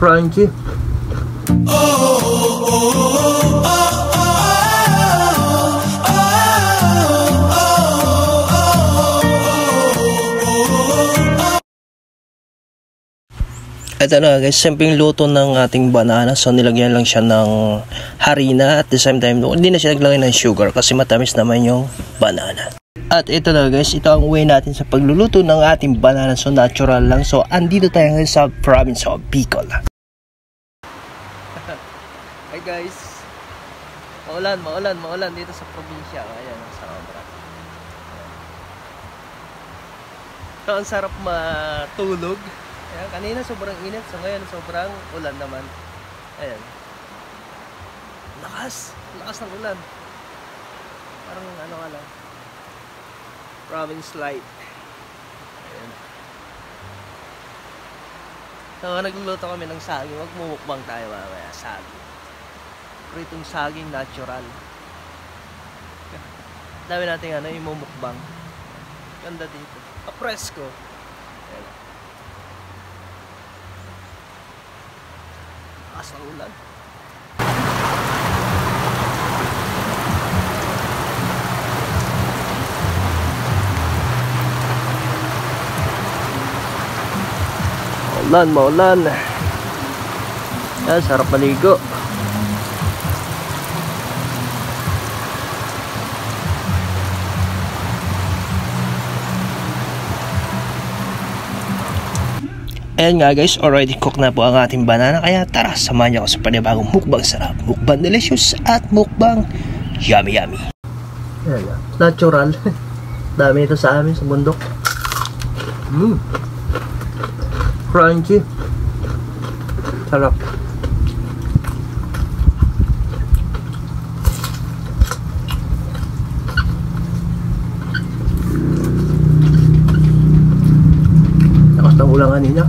Crunchy. Ito na guys, simpleng luto ng ating banana. So nilagyan lang siya ng harina at the same time hindi na siya naglagay ng sugar kasi matamis naman yung banana. At ito na guys, ito ang way natin sa pagluluto ng ating banana. So natural lang. So andito tayo ngayon sa province of Bicol. Hi guys, maulan dito sa probinsya. Ayan, sa obra. So ang sarap matulog. Ayan, kanina sobrang init, so ngayon sobrang ulan naman. Ayan. Lakas ng ulan. Parang ano ka lang, province light. Ayan. So nagluluto kami ng saging. Magmumukbang tayo mamaya. Saging. Pritong saging natural. Dami natin imumukbang. Ganda dito. Apresko. Ayan. Sa ulan. Maulan. Sarap maligo. Ayan nga guys, already cooked na po ang ating banana. Kaya tara, samahan niyo ako sa panibagong mukbang sarap, mukbang delicious at mukbang yummy. Ayan, natural. Dami ito sa amin sa bundok. Crunchy. Sarap. Lakas ng ulan kanina.